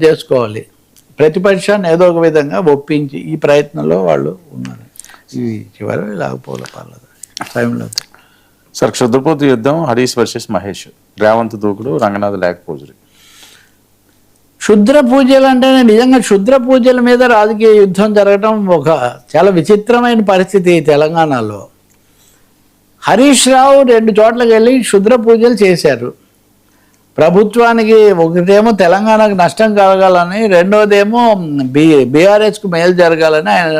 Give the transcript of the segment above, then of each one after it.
చేసుకోవాలి. ప్రతిపక్షాన్ని ఏదో ఒక విధంగా ఒప్పించి ఈ ప్రయత్నంలో వాళ్ళు ఉన్నారు. ఇవి చివరి లేకపోలే పర్లేదు టైంలో. సార్, క్షుద్రపూజ యుద్ధం హరీష్ వర్సెస్ మహేష్, రేవంత్ దూకుడు, రంగనాథ్ లేకపోజురి. క్షుద్ర పూజలు అంటేనే నిజంగా క్షుద్ర పూజల మీద రాజకీయ యుద్ధం జరగడం ఒక చాలా విచిత్రమైన పరిస్థితి తెలంగాణలో. హరీష్ రావు 2 చోట్లకి వెళ్ళి క్షుద్ర పూజలు చేశారు. ప్రభుత్వానికి ఒకటేమో తెలంగాణకు నష్టం కలగాలని, రెండోదేమో బీఆర్ఎస్కు మేలు జరగాలని ఆయన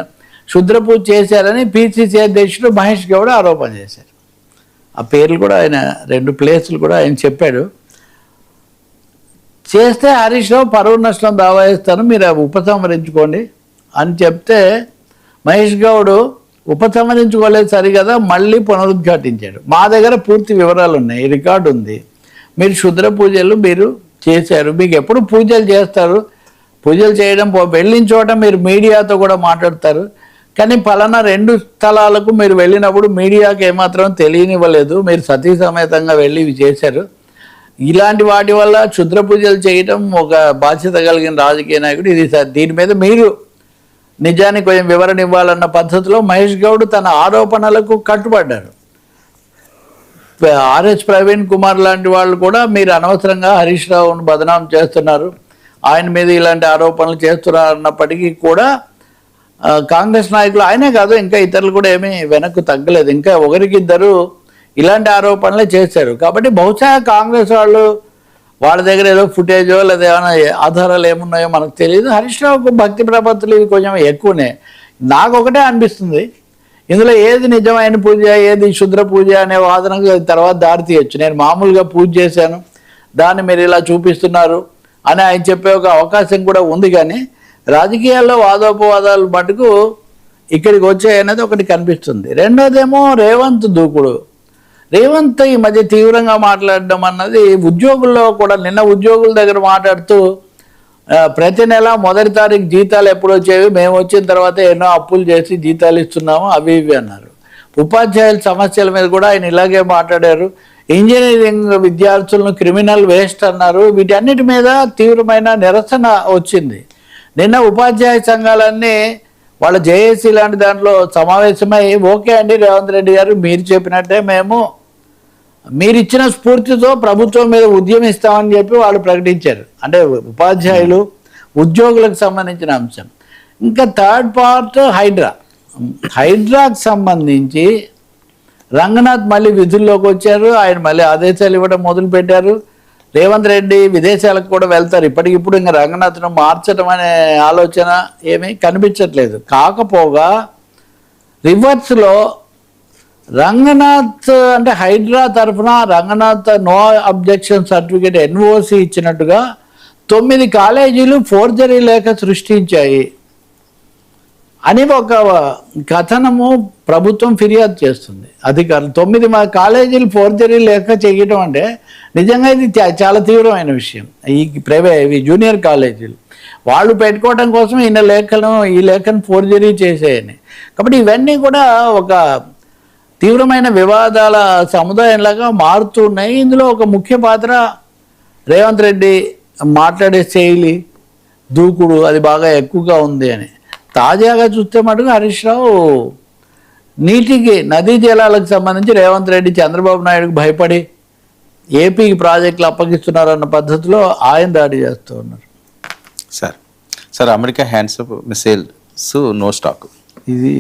క్షుద్ర పూజ చేశారని పిసిసి అధ్యక్షుడు మహేష్ గౌడ్ ఆరోపణ చేశారు. ఆ పేర్లు కూడా ఆయన 2 ప్లేసులు కూడా ఆయన చెప్పాడు. చేస్తే హరీష్ రావు పరువు నష్టం దావా వేస్తాను, మీరు ఉపసంహరించుకోండి అని చెప్తే మహేష్ గౌడ్ ఉపసంహరించుకోలేదు సరిగదా, మళ్ళీ పునరుద్ఘాటించాడు. మా దగ్గర పూర్తి వివరాలు ఉన్నాయి, రికార్డు ఉంది. మీరు క్షుద్ర పూజలు మీరు చేశారు, మీకు ఎప్పుడు పూజలు చేస్తారు, పూజలు చేయడం వెళ్ళిన చోట మీరు మీడియాతో కూడా మాట్లాడతారు, కానీ పలానా 2 స్థలాలకు మీరు వెళ్ళినప్పుడు మీడియాకి ఏమాత్రం తెలియనివ్వలేదు, మీరు సతీ సమేతంగా వెళ్ళి ఇవి చేశారు. ఇలాంటి వాటి వల్ల క్షుద్ర పూజలు చేయడం ఒక బాధ్యత కలిగిన రాజకీయ నాయకుడు ఇది దీని మీద మీరు నిజానికి కొంచెం వివరణ ఇవ్వాలన్న పద్ధతిలో మహేష్ గౌడ్ తన ఆరోపణలకు కట్టుబడ్డారు. ఆర్ఎస్ ప్రవీణ్ కుమార్ లాంటి వాళ్ళు కూడా మీరు అనవసరంగా హరీష్ రావును బదనాం చేస్తున్నారు, ఆయన మీద ఇలాంటి ఆరోపణలు చేస్తున్నారు అన్నప్పటికీ కూడా కాంగ్రెస్ నాయకులు ఆయనే కాదు ఇంకా ఇతరులు కూడా ఏమీ వెనక్కు తగ్గలేదు, ఇంకా 1-2 ఇలాంటి ఆరోపణలే చేశారు. కాబట్టి బహుశా కాంగ్రెస్ వాళ్ళు వాళ్ళ దగ్గర ఏదో ఫుటేజో లేదా ఏమైనా ఆధారాలు ఏమున్నాయో మనకు తెలియదు. హరీష్ రావుకు భక్తి ప్రపత్తులు ఇవి కొంచెం ఎక్కువనే. నాకు ఒకటే అనిపిస్తుంది, ఇందులో ఏది నిజమైన పూజ ఏది క్షుద్ర పూజ అనే వాదనకు తర్వాత దారి తీయచ్చు. నేను మామూలుగా పూజ చేశాను, దాన్ని మీరు ఇలా చూపిస్తున్నారు అని ఆయన చెప్పే ఒక అవకాశం కూడా ఉంది. కానీ రాజకీయాల్లో వాదోపవాదాలు మటుకు ఇక్కడికి వచ్చాయనేది ఒకటి కనిపిస్తుంది. రెండోదేమో రేవంత్ దూకుడు. రేవంత్ ఈ మధ్య తీవ్రంగా మాట్లాడడం అన్నది ఉద్యోగుల్లో కూడా, నిన్న ఉద్యోగుల దగ్గర మాట్లాడుతూ ప్రతి నెల 1వ తారీఖు జీతాలు ఎప్పుడు వచ్చేవి, మేము వచ్చిన తర్వాత ఎన్నో అప్పులు చేసి జీతాలు ఇస్తున్నాము అవి ఇవి అన్నారు. ఉపాధ్యాయుల సమస్యల మీద కూడా ఆయన ఇలాగే మాట్లాడారు. ఇంజనీరింగ్ విద్యార్థులను క్రిమినల్ వేస్ట్ అన్నారు. వీటన్నిటి మీద తీవ్రమైన నిరసన వచ్చింది. నిన్న ఉపాధ్యాయ సంఘాలన్నీ వాళ్ళ జేఏసీ లాంటి దాంట్లో సమావేశమై ఓకే అండి రేవంత్ రెడ్డి గారు మీరు చెప్పినట్టే మేము మీరు ఇచ్చిన స్ఫూర్తితో ప్రభుత్వం మీద ఉద్యమిస్తామని చెప్పి వాళ్ళు ప్రకటించారు. అంటే ఉపాధ్యాయులు ఉద్యోగులకు సంబంధించిన అంశం. ఇంకా థర్డ్ పార్ట్ హైడ్రాకు సంబంధించి రంగనాథ్ మళ్ళీ విధుల్లోకి వచ్చారు. ఆయన మళ్ళీ ఆదేశాలు ఇవ్వడం మొదలుపెట్టారు. రేవంత్ రెడ్డి విదేశాలకు కూడా వెళ్తారు. ఇప్పటికిప్పుడు ఇంకా రంగనాథ్ను మార్చడం అనే ఆలోచన ఏమీ కనిపించట్లేదు. కాకపోగా రివర్స్లో రంగనాథ్ అంటే హైడ్రా తరఫున Ranganath no objection certificate NOC ఇచ్చినట్టుగా 9 కాలేజీలు ఫోర్జరీ లేఖ సృష్టించాయి అని ఒక కథనము ప్రభుత్వం ఫిర్యాదు చేస్తుంది. అధికారులు 9 కాలేజీలు ఫోర్జరీ లేఖ చేయడం అంటే నిజంగా ఇది చాలా తీవ్రమైన విషయం. ఇవి జూనియర్ కాలేజీలు వాళ్ళు పెట్టుకోవడం కోసం ఈ లేఖను ఫోర్జరీ చేసేయని. కాబట్టి ఇవన్నీ కూడా ఒక తీవ్రమైన వివాదాల సముదాయంలాగా మారుతున్నాయి. ఇందులో ఒక ముఖ్య పాత్ర రేవంత్ రెడ్డి మాట్లాడే శైలి, దూకుడు అది బాగా ఎక్కువగా ఉంది అని. తాజాగా చూస్తే మటుకు హరీష్ రావు నదీ జలాలకు సంబంధించి రేవంత్ రెడ్డి చంద్రబాబు నాయుడుకు భయపడి ఏపీకి ప్రాజెక్టులు అప్పగిస్తున్నారన్న పద్ధతిలో ఆయన దాడి చేస్తూ ఉన్నారు. Sir America hands up missiles no stock ఇది